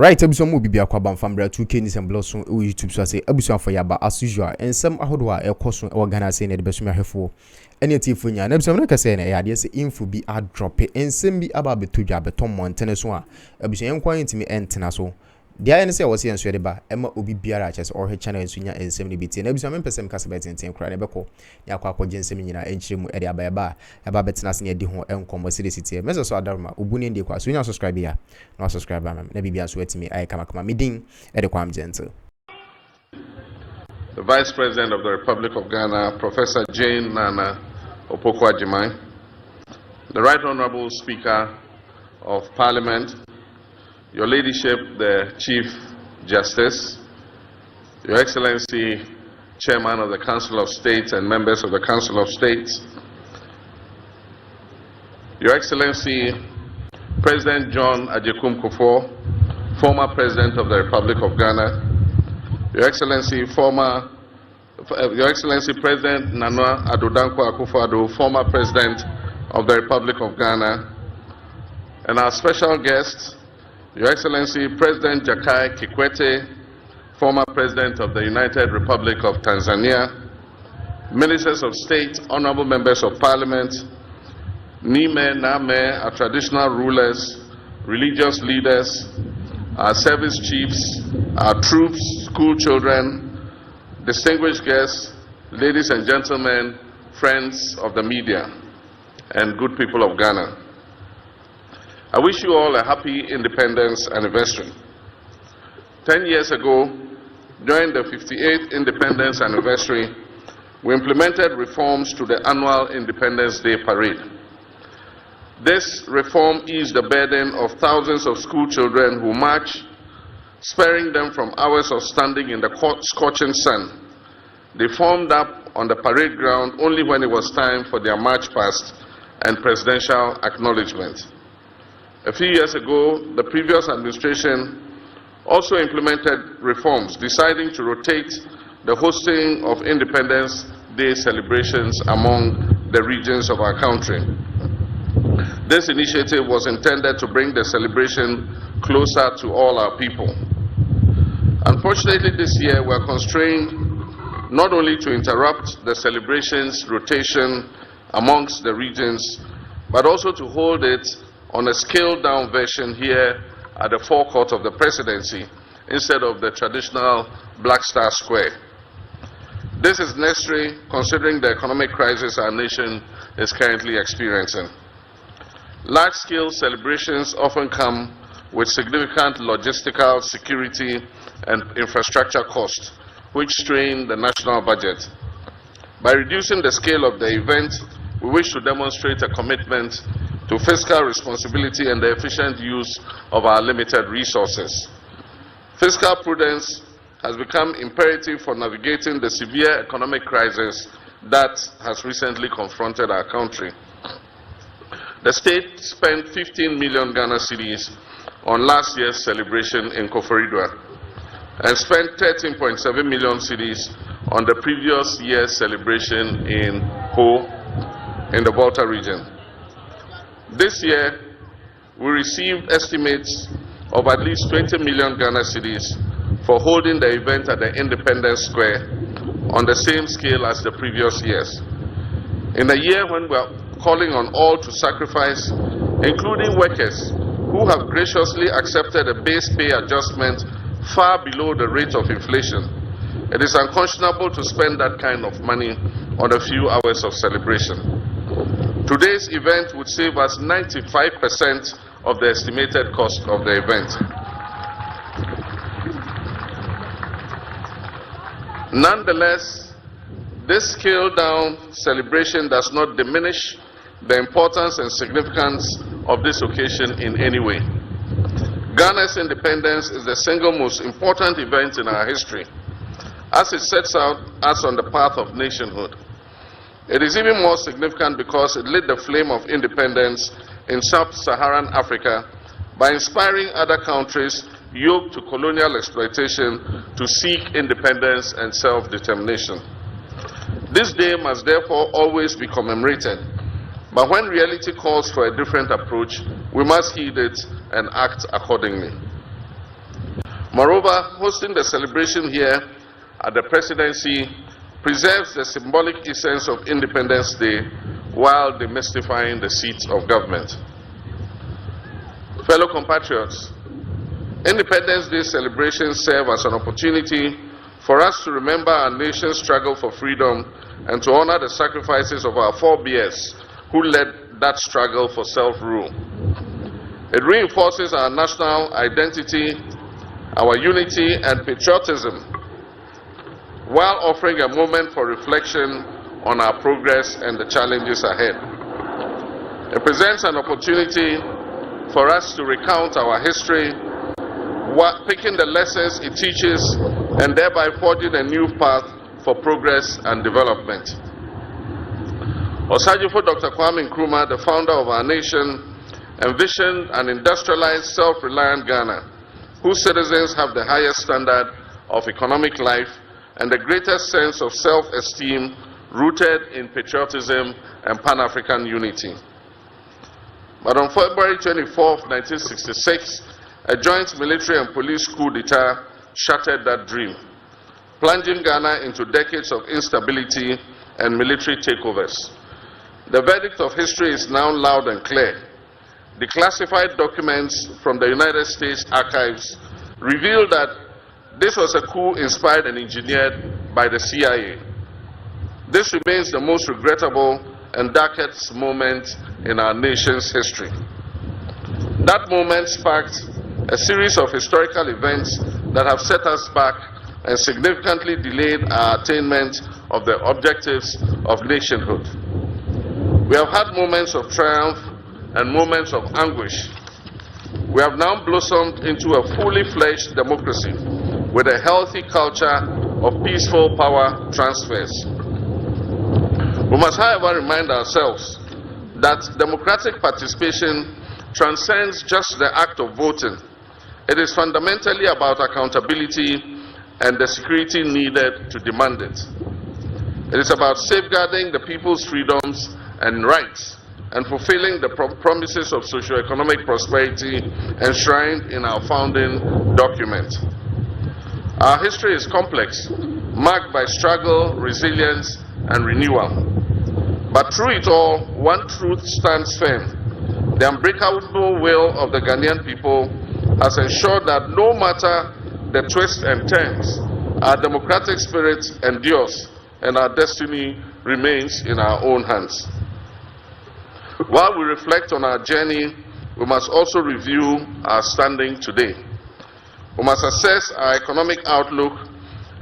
Right, ebusuam obi bia kwa bamfambra 2K ni semblo so e YouTube so say ebusuam for yaba as usual ensem ahodo a ekoso e organize say na de beso ahwefo ene tifo nya na ebusuam na kase na ya de say info bi a drop ensem bi aba betodwa beton montene so a ebusuam enkwan ntimi entena so dia ene say wose enso de ba ema obi biara chese or he channel enso nya ensem ni biti na ebusuam empesem kase betenten kra na beko ya kwa akwaje ensem nyina enchiremu e de aba eba betena se ne de ho enkomo city meso so adarma obuni ndi kwa so nya subscribe ya no subscribe am na bibia so etimi ay kama midin e de kwam gentle. The Vice President of the Republic of Ghana, Professor Jane Nana Opoku-Agyeman, the Right Honorable Speaker of Parliament, Your Ladyship, the Chief Justice, Your Excellency, Chairman of the Council of States and members of the Council of States, Your Excellency, President John Akuffo, former President of the Republic of Ghana, Your Excellency, President Nana Addo Akuffo Addo, former President of the Republic of Ghana, and our special guest, Your Excellency, President Jakaya Kikwete, former President of the United Republic of Tanzania, Ministers of State, Honorable Members of Parliament, Nime, Name, our traditional rulers, religious leaders, our service chiefs, our troops, school children, distinguished guests, ladies and gentlemen, friends of the media, and good people of Ghana. I wish you all a happy independence anniversary. 10 years ago, during the 58th independence anniversary, we implemented reforms to the annual Independence Day parade. This reform eased the burden of thousands of school children who march, sparing them from hours of standing in the scorching sun. They formed up on the parade ground only when it was time for their march past and presidential acknowledgement. A few years ago, the previous administration also implemented reforms, deciding to rotate the hosting of Independence Day celebrations among the regions of our country. This initiative was intended to bring the celebration closer to all our people. Unfortunately, this year we are constrained not only to interrupt the celebrations rotation amongst the regions, but also to hold it on a scaled-down version here at the forecourt of the presidency instead of the traditional Black Star Square. This is necessary considering the economic crisis our nation is currently experiencing. Large-scale celebrations often come with significant logistical, security, and infrastructure costs, which strain the national budget. By reducing the scale of the event, we wish to demonstrate a commitment to fiscal responsibility and the efficient use of our limited resources. Fiscal prudence has become imperative for navigating the severe economic crisis that has recently confronted our country. The state spent 15 million Ghana cedis on last year's celebration in Akuffo Addo and spent 13.7 million cedis on the previous year's celebration in Ho, in the Volta region. This year, we received estimates of at least 20 million Ghana cedis for holding the event at the Independence Square on the same scale as the previous years. In a year when we are calling on all to sacrifice, including workers who have graciously accepted a base pay adjustment far below the rate of inflation, it is unconscionable to spend that kind of money on a few hours of celebration. Today's event would save us 95% of the estimated cost of the event. Nonetheless, this scaled-down celebration does not diminish the importance and significance of this occasion in any way. Ghana's independence is the single most important event in our history, as it sets out us on the path of nationhood. It is even more significant because it lit the flame of independence in sub-Saharan Africa by inspiring other countries yoked to colonial exploitation to seek independence and self-determination. This day must therefore always be commemorated, but when reality calls for a different approach, we must heed it and act accordingly. Moreover, hosting the celebration here at the presidency preserves the symbolic essence of Independence Day while demystifying the seat of government. Fellow compatriots, Independence Day celebrations serve as an opportunity for us to remember our nation's struggle for freedom and to honor the sacrifices of our forebears who led that struggle for self-rule. It reinforces our national identity, our unity and patriotism, while offering a moment for reflection on our progress and the challenges ahead. It presents an opportunity for us to recount our history, picking the lessons it teaches, and thereby forging a new path for progress and development. Osajifo Dr. Kwame Nkrumah, the founder of our nation, envisioned an industrialized, self-reliant Ghana, whose citizens have the highest standard of economic life and the greatest sense of self-esteem rooted in patriotism and Pan-African unity. But on February 24, 1966, a joint military and police coup d'etat shattered that dream, plunging Ghana into decades of instability and military takeovers. The verdict of history is now loud and clear. Declassified documents from the United States archives reveal that this was a coup inspired and engineered by the CIA. This remains the most regrettable and darkest moment in our nation's history. That moment sparked a series of historical events that have set us back and significantly delayed our attainment of the objectives of nationhood. We have had moments of triumph and moments of anguish. We have now blossomed into a fully fledged democracy with a healthy culture of peaceful power transfers. We must, however, remind ourselves that democratic participation transcends just the act of voting. It is fundamentally about accountability and the security needed to demand it. It is about safeguarding the people's freedoms and rights and fulfilling the promises of socio-economic prosperity enshrined in our founding document. Our history is complex, marked by struggle, resilience, and renewal. But through it all, one truth stands firm. The unbreakable will of the Ghanaian people has ensured that no matter the twists and turns, our democratic spirit endures and our destiny remains in our own hands. While we reflect on our journey, we must also review our standing today. We must assess our economic outlook,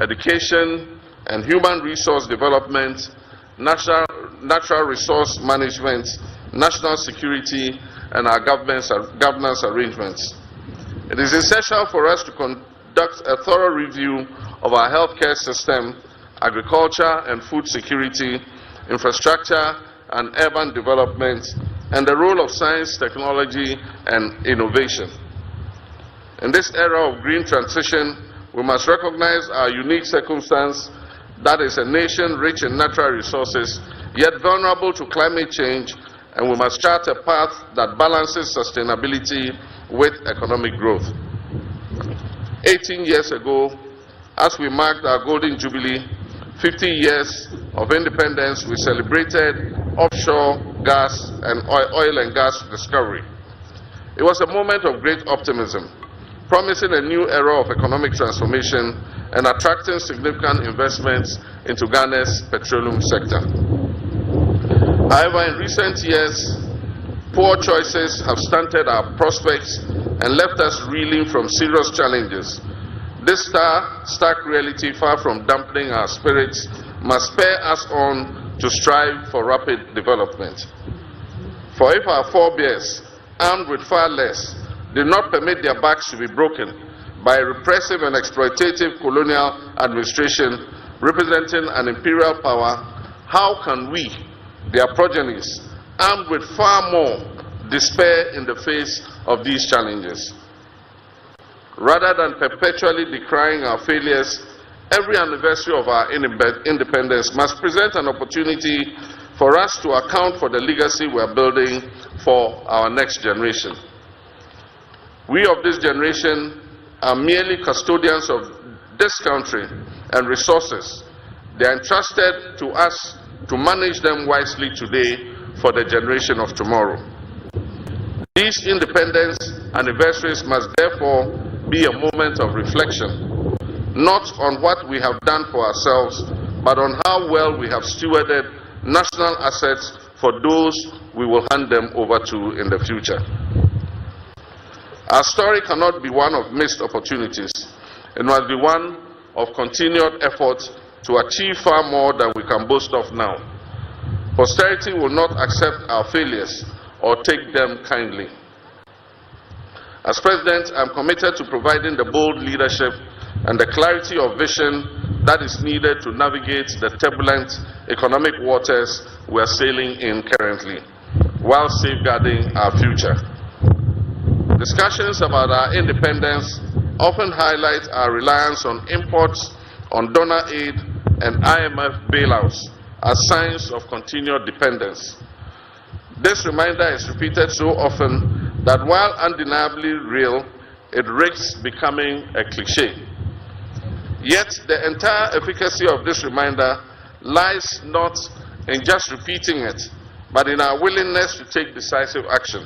education and human resource development, natural resource management, national security, and our governance arrangements. It is essential for us to conduct a thorough review of our healthcare system, agriculture and food security, infrastructure and urban development, and the role of science, technology, and innovation. In this era of green transition, we must recognize our unique circumstance, that is a nation rich in natural resources, yet vulnerable to climate change, and we must chart a path that balances sustainability with economic growth. 18 years ago, as we marked our Golden Jubilee, 50 years of independence, we celebrated offshore gas and oil and gas discovery. It was a moment of great optimism, promising a new era of economic transformation and attracting significant investments into Ghana's petroleum sector. However, in recent years, poor choices have stunted our prospects and left us reeling from serious challenges. This stark reality, far from dampening our spirits, must spur us on to strive for rapid development. For if our forebears, armed with far less, did not permit their backs to be broken by a repressive and exploitative colonial administration representing an imperial power, how can we, their progenies, armed with far more, despair in the face of these challenges? Rather than perpetually decrying our failures, every anniversary of our independence must present an opportunity for us to account for the legacy we are building for our next generation. We of this generation are merely custodians of this country and resources. They are entrusted to us to manage them wisely today for the generation of tomorrow. These independence anniversaries must therefore be a moment of reflection, not on what we have done for ourselves, but on how well we have stewarded national assets for those we will hand them over to in the future. Our story cannot be one of missed opportunities. It must be one of continued effort to achieve far more than we can boast of now. Posterity will not accept our failures or take them kindly. As President, I am committed to providing the bold leadership and the clarity of vision that is needed to navigate the turbulent economic waters we are sailing in currently, while safeguarding our future. Discussions about our independence often highlight our reliance on imports, on donor aid, and IMF bailouts as signs of continued dependence. This reminder is repeated so often that while undeniably real, it risks becoming a cliché. Yet the entire efficacy of this reminder lies not in just repeating it, but in our willingness to take decisive action.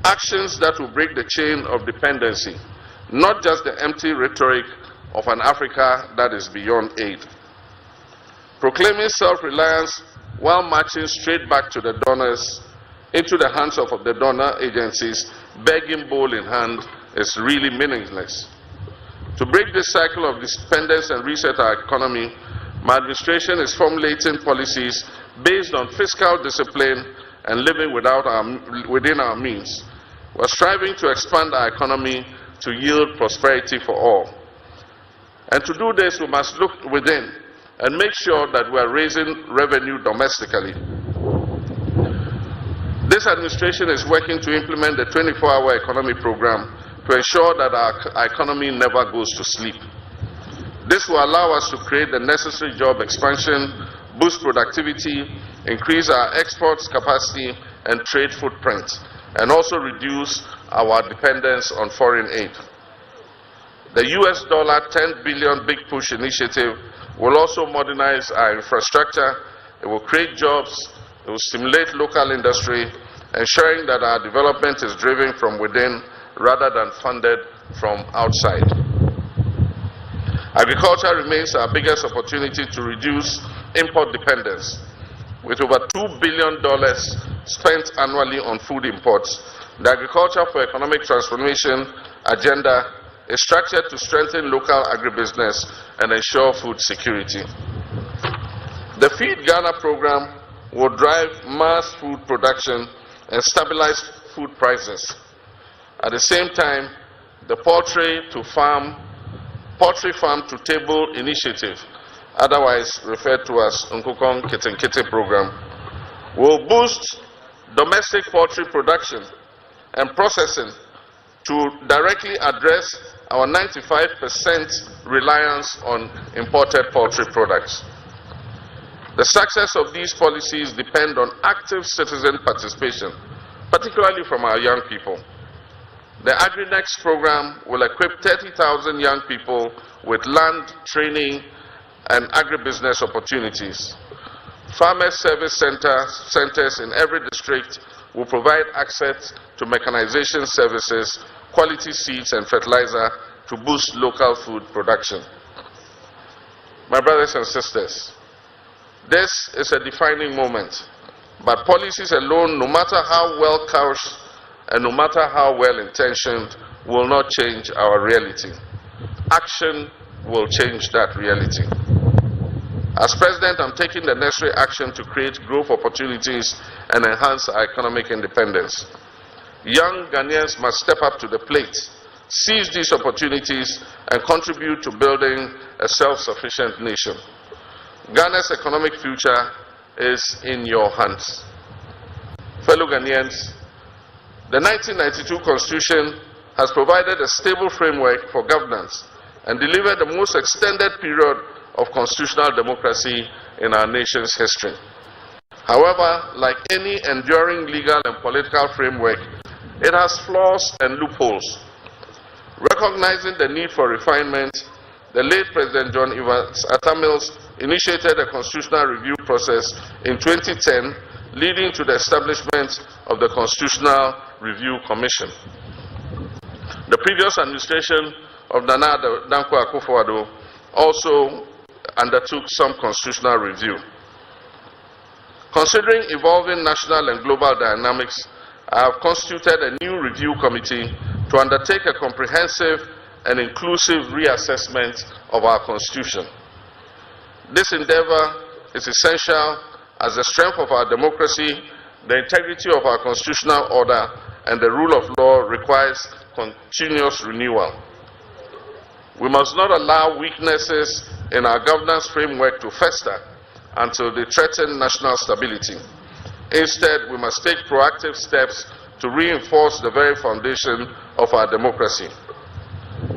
Actions that will break the chain of dependency, not just the empty rhetoric of an Africa that is beyond aid. Proclaiming self-reliance while marching straight back to the donors, into the hands of the donor agencies, begging bowl in hand, is really meaningless. To break this cycle of dependence and reset our economy, my administration is formulating policies based on fiscal discipline and living within our means. We are striving to expand our economy to yield prosperity for all. And to do this, we must look within and make sure that we are raising revenue domestically. This administration is working to implement the 24-hour economy program to ensure that our economy never goes to sleep. This will allow us to create the necessary job expansion, boost productivity, increase our exports capacity and trade footprint, and also reduce our dependence on foreign aid. The US dollar $10 billion Big Push initiative will also modernize our infrastructure. It will create jobs. It will stimulate local industry, ensuring that our development is driven from within rather than funded from outside. Agriculture remains our biggest opportunity to reduce import dependence. With over $2 billion spent annually on food imports, the Agriculture for Economic Transformation agenda is structured to strengthen local agribusiness and ensure food security. The Feed Ghana program will drive mass food production and stabilize food prices. At the same time, the Poultry Farm to Table initiative, otherwise referred to as Nkukong Kitenkite program, will boost domestic poultry production and processing to directly address our 95% reliance on imported poultry products. The success of these policies depend on active citizen participation, particularly from our young people. The AgriNext program will equip 30,000 young people with land, training, and agribusiness opportunities. Farmer service centers in every district will provide access to mechanization services, quality seeds, and fertilizer to boost local food production. My brothers and sisters, this is a defining moment, but policies alone, no matter how well couched and no matter how well intentioned, will not change our reality. Action will change that reality. As President, I'm taking the necessary action to create growth opportunities and enhance our economic independence. Young Ghanaians must step up to the plate, seize these opportunities, and contribute to building a self-sufficient nation. Ghana's economic future is in your hands. Fellow Ghanaians, the 1992 Constitution has provided a stable framework for governance and delivered the most extended period of constitutional democracy in our nation's history. However, like any enduring legal and political framework, it has flaws and loopholes. Recognizing the need for refinement, the late President John Atta Mills initiated a constitutional review process in 2010, leading to the establishment of the Constitutional Review Commission. The previous administration of Nana Dankwa Akuffo Addo also undertook some constitutional review. Considering evolving national and global dynamics, I have constituted a new review committee to undertake a comprehensive and inclusive reassessment of our Constitution. This endeavor is essential as the strength of our democracy, the integrity of our constitutional order, and the rule of law requires continuous renewal. We must not allow weaknesses in our governance framework to fester until they threaten national stability. Instead, we must take proactive steps to reinforce the very foundation of our democracy.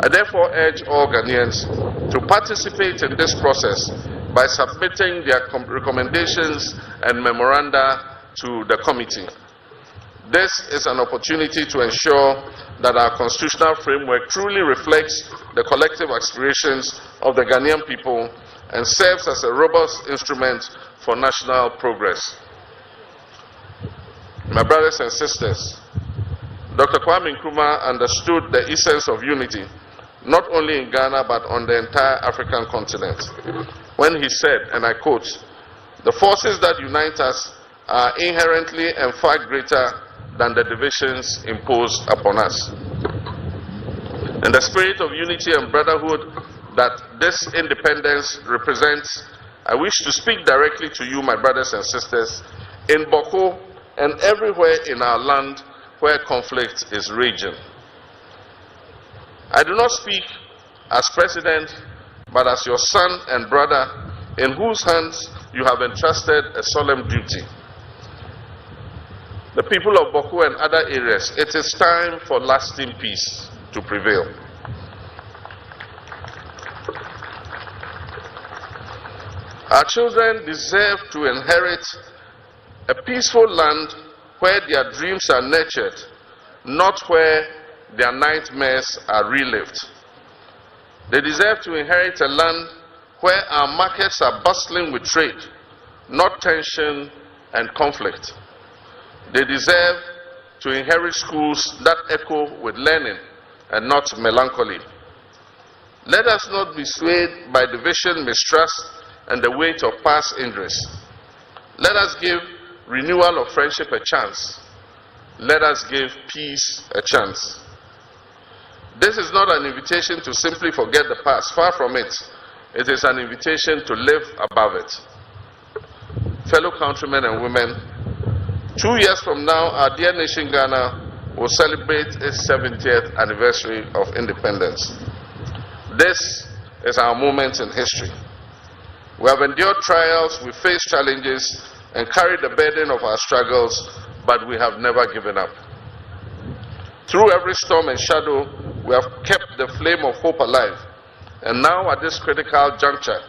I therefore urge all Ghanaians to participate in this process by submitting their recommendations and memoranda to the committee. This is an opportunity to ensure that our constitutional framework truly reflects the collective aspirations of the Ghanaian people and serves as a robust instrument for national progress. My brothers and sisters, Dr. Kwame Nkrumah understood the essence of unity, not only in Ghana but on the entire African continent, when he said, and I quote, "The forces that unite us are inherently and far greater than the divisions imposed upon us." In the spirit of unity and brotherhood that this independence represents, I wish to speak directly to you, my brothers and sisters, in Boko and everywhere in our land where conflict is raging. I do not speak as president, but as your son and brother, in whose hands you have entrusted a solemn duty. The people of Boko and other areas, it is time for lasting peace to prevail. Our children deserve to inherit a peaceful land where their dreams are nurtured, not where their nightmares are relived. They deserve to inherit a land where our markets are bustling with trade, not tension and conflict. They deserve to inherit schools that echo with learning and not melancholy. Let us not be swayed by division, mistrust, and the weight of past injuries. Let us give renewal of friendship a chance. Let us give peace a chance. This is not an invitation to simply forget the past. Far from it. It is an invitation to live above it. Fellow countrymen and women, 2 years from now, our dear nation Ghana will celebrate its 70th anniversary of independence. This is our moment in history. We have endured trials, we faced challenges, and carried the burden of our struggles, but we have never given up. Through every storm and shadow, we have kept the flame of hope alive. And now, at this critical juncture,